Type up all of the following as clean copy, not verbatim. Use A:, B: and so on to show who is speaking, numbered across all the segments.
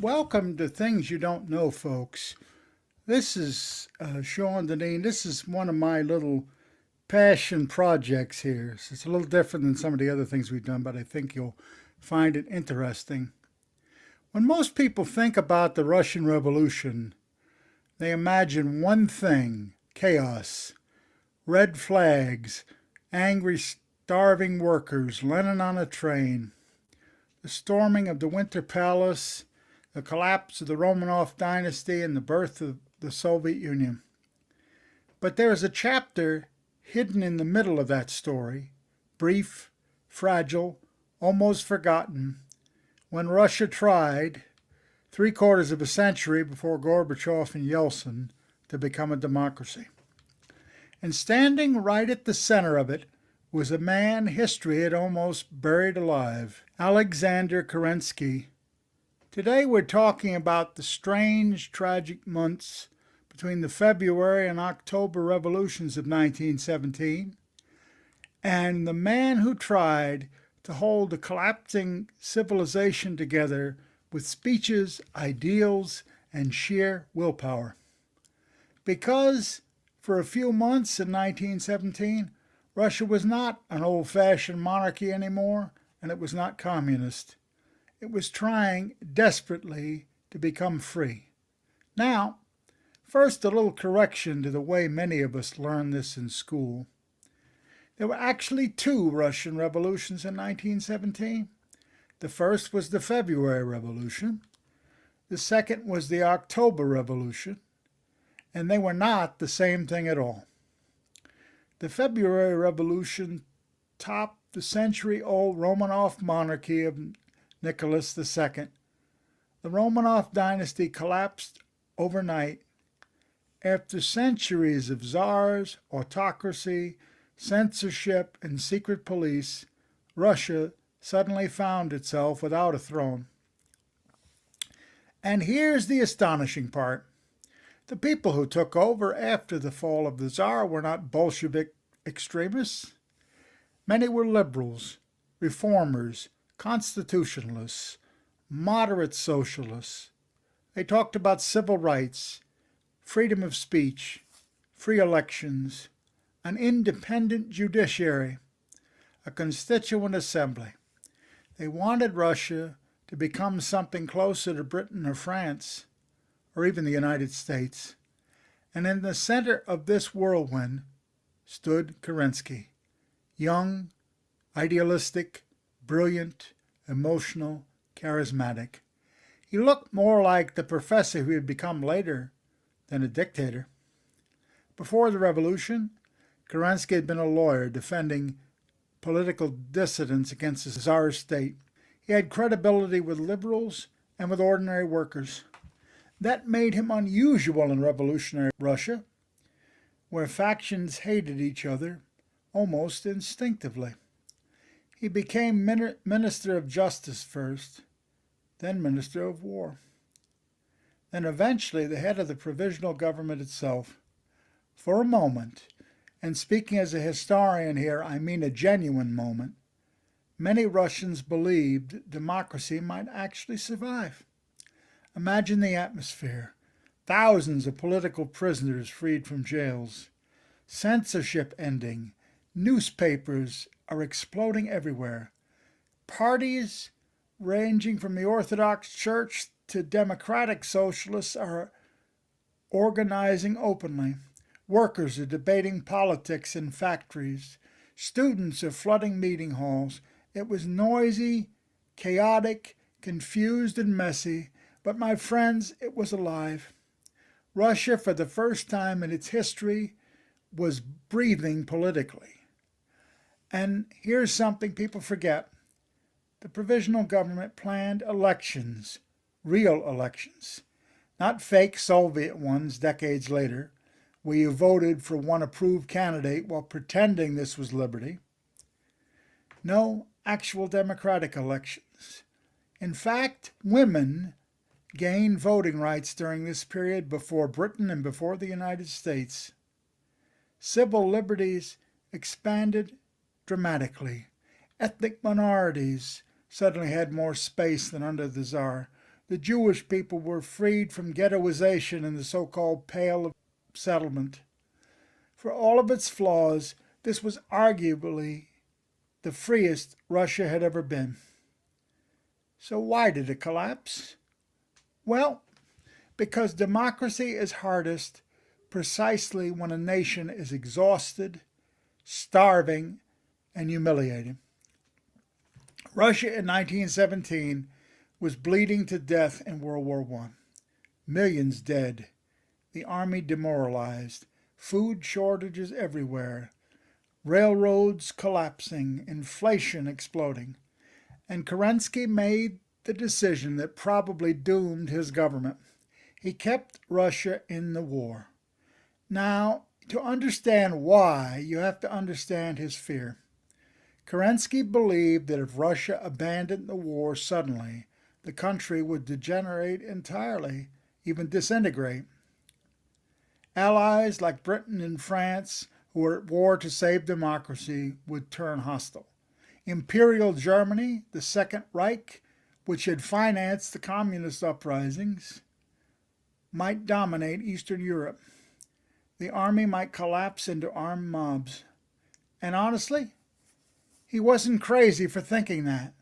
A: Welcome to Things You Don't Know, folks. This is Sean Deneen. This is one of my little passion projects here. So it's a little different than some of the other things we've done, but I think you'll find it interesting. When most people think about the Russian Revolution, they imagine one thing: chaos, red flags, angry, starving workers, Lenin on a train, the storming of the Winter Palace, the collapse of the Romanov dynasty, and the birth of the Soviet Union. But there is a chapter hidden in the middle of that story, brief, fragile, almost forgotten, when Russia tried, three-quarters of a century before Gorbachev and Yeltsin, to become a democracy. And standing right at the center of it was a man history had almost buried alive, Alexander Kerrensky. Today we're talking about the strange, tragic months between the February and October revolutions of 1917 and the man who tried to hold the collapsing civilization together with speeches, ideals, and sheer willpower. Because for a few months in 1917, Russia was not an old-fashioned monarchy anymore, and it was not communist. It was trying desperately to become free. Now, first a little correction to the way many of us learned this in school. There were actually two Russian revolutions in 1917. The first was the February Revolution. The second was the October Revolution. And they were not the same thing at all. The February Revolution topped the century-old Romanov monarchy of Nicholas II. The Romanov dynasty collapsed overnight after centuries of czars, autocracy, censorship, and secret police. Russia suddenly found itself without a throne. And here's the astonishing part. The people who took over after the fall of the Tsar were not Bolshevik extremists. Many were liberals, reformers, constitutionalists, moderate socialists. They talked about civil rights, freedom of speech, free elections, an independent judiciary, a constituent assembly. They wanted Russia to become something closer to Britain or France, or even the United States. And in the center of this whirlwind stood Kerensky, young, idealistic, brilliant, emotional, charismatic. He looked more like the professor who had become later than a dictator. Before the revolution, Kerensky had been a lawyer defending political dissidents against the Tsar state. He had credibility with liberals and with ordinary workers. That made him unusual in revolutionary Russia, where factions hated each other almost instinctively. He became Minister of Justice first, then Minister of War, then eventually the head of the provisional government itself. For a moment, and speaking as a historian here, I mean a genuine moment, many Russians believed democracy might actually survive. Imagine the atmosphere. Thousands of political prisoners freed from jails. Censorship ending. Newspapers are exploding everywhere. Parties ranging from the Orthodox Church to democratic socialists are organizing openly. Workers are debating politics in factories. Students are flooding meeting halls. It was noisy, chaotic, confused, and messy, but my friends, it was alive. Russia, for the first time in its history, was breathing politically. And here's something people forget. The provisional government planned elections, real elections, not fake Soviet ones decades later, where you voted for one approved candidate while pretending this was liberty. No, actual democratic elections. In fact, women gained voting rights during this period before Britain and before the United States. Civil liberties expanded dramatically. Ethnic minorities suddenly had more space than under the Tsar. The Jewish people were freed from ghettoization in the so-called Pale of Settlement. For all of its flaws, this was arguably the freest Russia had ever been. So why did it collapse? Well, because democracy is hardest precisely when a nation is exhausted, starving, and humiliated. Russia in 1917 was bleeding to death in World War I. Millions dead, the army demoralized, food shortages everywhere, railroads collapsing, inflation exploding. And Kerensky made the decision that probably doomed his government. He kept Russia in the war. Now, to understand why, you have to understand his fear. Kerensky believed that if Russia abandoned the war suddenly, the country would degenerate entirely, even disintegrate. Allies like Britain and France, who were at war to save democracy, would turn hostile. Imperial Germany, the Second Reich, which had financed the communist uprisings, might dominate Eastern Europe. The army might collapse into armed mobs. And honestly, he wasn't crazy for thinking that.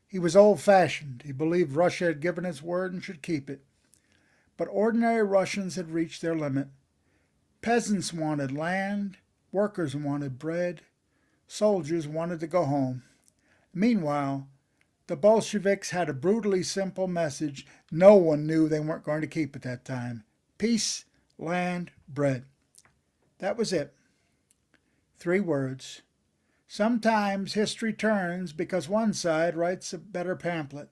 A: He was old-fashioned. He believed Russia had given its word and should keep it. But ordinary Russians had reached their limit. Peasants wanted land, workers wanted bread, soldiers wanted to go home. Meanwhile, the Bolsheviks had a brutally simple message no one knew they weren't going to keep at that time. Peace, land, bread. That was it. 3 words. Sometimes history turns because one side writes a better pamphlet.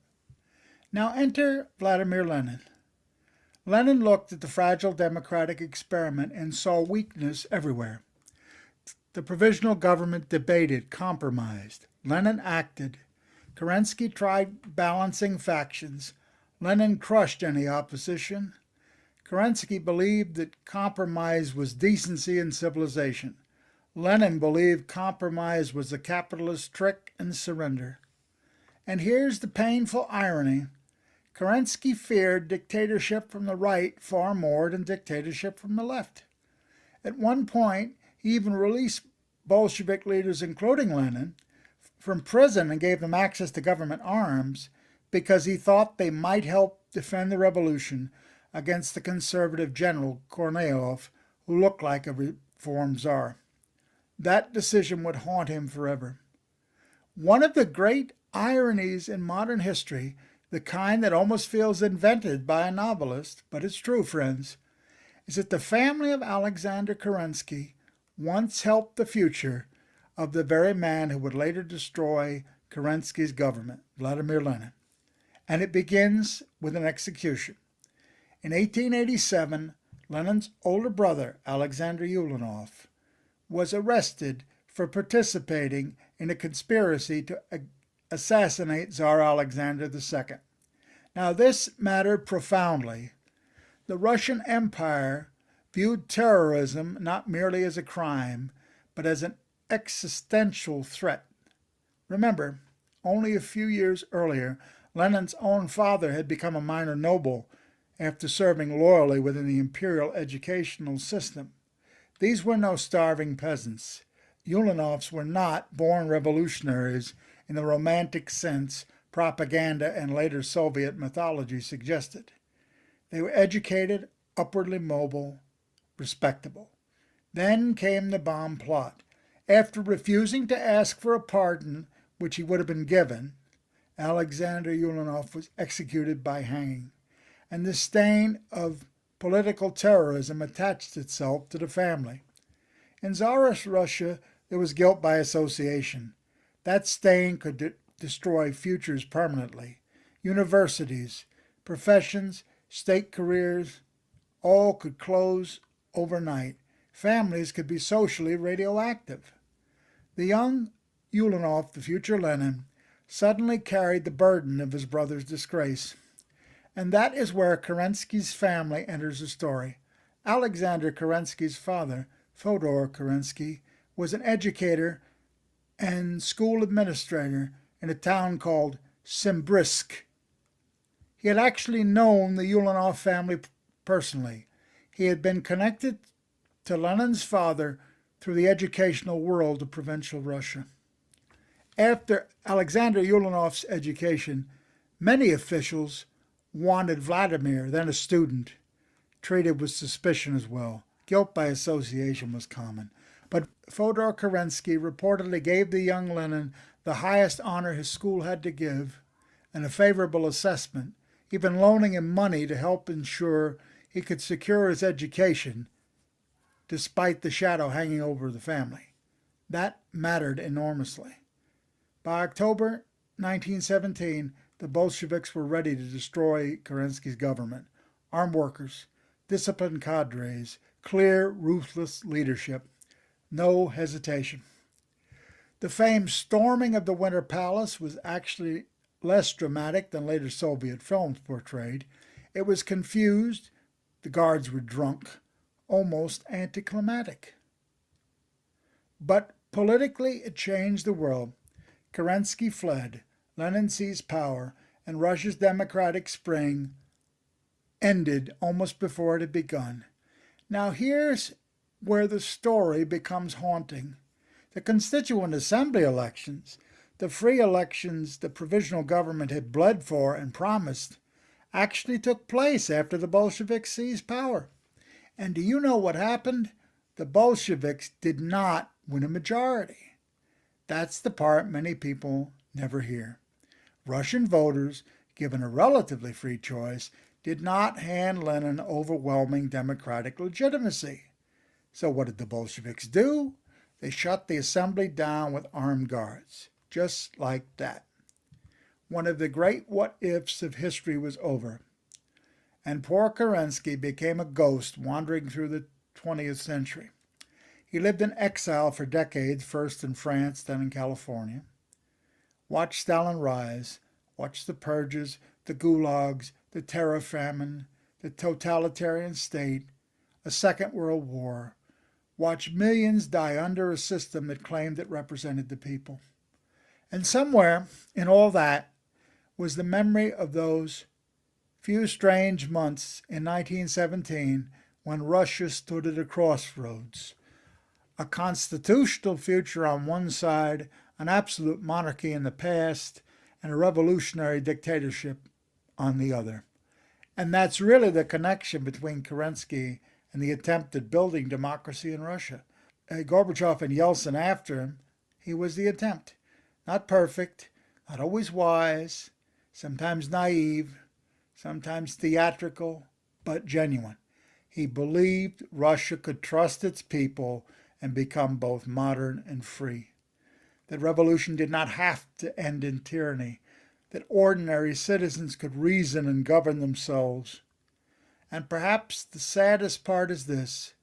A: Now enter Vladimir Lenin. Lenin looked at the fragile democratic experiment and saw weakness everywhere. The provisional government debated, compromised. Lenin acted. Kerensky tried balancing factions. Lenin crushed any opposition. Kerensky believed that compromise was decency and civilization. Lenin believed compromise was a capitalist trick and surrender. And here's the painful irony. Kerensky feared dictatorship from the right far more than dictatorship from the left. At one point, he even released Bolshevik leaders, including Lenin, from prison and gave them access to government arms because he thought they might help defend the revolution against the conservative general Kornilov, who looked like a reformed Tsar. That decision would haunt him forever. One of the great ironies in modern history, the kind that almost feels invented by a novelist, but it's true, friends, is that the family of Alexander Kerrensky once helped the future of the very man who would later destroy Kerensky's government, Vladimir Lenin. And it begins with an execution. In 1887, Lenin's older brother, Alexander Ulanov, was arrested for participating in a conspiracy to assassinate Tsar Alexander II. Now, this mattered profoundly. The Russian Empire viewed terrorism not merely as a crime, but as an existential threat. Remember, only a few years earlier, Lenin's own father had become a minor noble after serving loyally within the imperial educational system. These were no starving peasants. Ulanovs were not born revolutionaries in the romantic sense propaganda and later Soviet mythology suggested. They were educated, upwardly mobile, respectable. Then came the bomb plot. After refusing to ask for a pardon, which he would have been given, Alexander Ulanov was executed by hanging, and the stain of political terrorism attached itself to the family. In Tsarist Russia, there was guilt by association. That stain could destroy futures permanently. Universities, professions, state careers, all could close overnight. Families could be socially radioactive. The young Ulanov, the future Lenin, suddenly carried the burden of his brother's disgrace. And that is where Kerensky's family enters the story. Alexander Kerensky's father, Fyodor Kerensky, was an educator and school administrator in a town called Simbirsk. He had actually known the Ulyanov family personally. He had been connected to Lenin's father through the educational world of provincial Russia. After Alexander Ulyanov's education, many officials wanted Vladimir, then a student, treated with suspicion as well. Guilt by association was common. But Fyodor Kerensky reportedly gave the young Lenin the highest honor his school had to give and a favorable assessment, even loaning him money to help ensure he could secure his education despite the shadow hanging over the family. That mattered enormously. By October 1917, the Bolsheviks were ready to destroy Kerensky's government. Armed workers, disciplined cadres, clear, ruthless leadership. No hesitation. The famed storming of the Winter Palace was actually less dramatic than later Soviet films portrayed. It was confused, the guards were drunk, almost anticlimactic. But politically, it changed the world. Kerensky fled, Lenin seized power, and Russia's democratic spring ended almost before it had begun. Now here's where the story becomes haunting. The Constituent Assembly elections, the free elections the provisional government had bled for and promised, actually took place after the Bolsheviks seized power. And do you know what happened? The Bolsheviks did not win a majority. That's the part many people never hear. Russian voters, given a relatively free choice, did not hand Lenin overwhelming democratic legitimacy. So what did the Bolsheviks do? They shut the assembly down with armed guards, just like that. One of the great what-ifs of history was over, and poor Kerensky became a ghost wandering through the 20th century. He lived in exile for decades, first in France, then in California. Watched Stalin rise, watched the purges, the gulags, the terror famine, the totalitarian state, a Second World War. Watched millions die under a system that claimed it represented the people. And somewhere in all that was the memory of those few strange months in 1917 when Russia stood at a crossroads. A constitutional future on one side, an absolute monarchy in the past, and a revolutionary dictatorship on the other. And that's really the connection between Kerensky and the attempt at building democracy in Russia. Gorbachev and Yeltsin after him, he was the attempt. Not perfect, not always wise, sometimes naive, sometimes theatrical, but genuine. He believed Russia could trust its people and become both modern and free. That revolution did not have to end in tyranny, that ordinary citizens could reason and govern themselves. And perhaps the saddest part is this.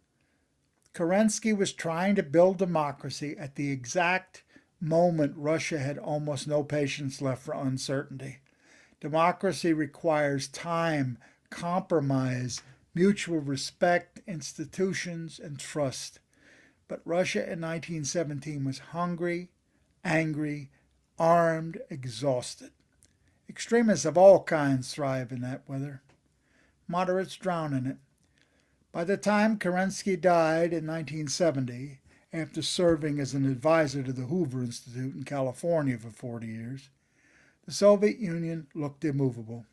A: Kerensky was trying to build democracy at the exact moment Russia had almost no patience left for uncertainty. Democracy requires time, compromise, mutual respect, institutions, and trust. But Russia in 1917 was hungry, angry, armed, exhausted. Extremists of all kinds thrive in that weather. Moderates drown in it. By the time Kerensky died in 1970, after serving as an advisor to the Hoover Institute in California for 40 years, the Soviet Union looked immovable.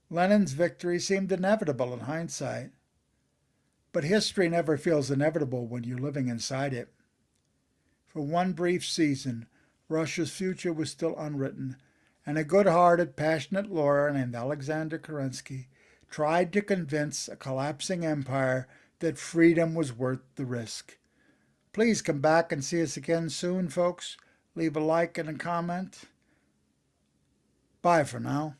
A: Lenin's victory seemed inevitable in hindsight, but history never feels inevitable when you're living inside it. For one brief season, Russia's future was still unwritten, and a good-hearted, passionate lawyer named Alexander Kerrensky tried to convince a collapsing empire that freedom was worth the risk. Please come back and see us again soon, folks. Leave a like and a comment. Bye for now.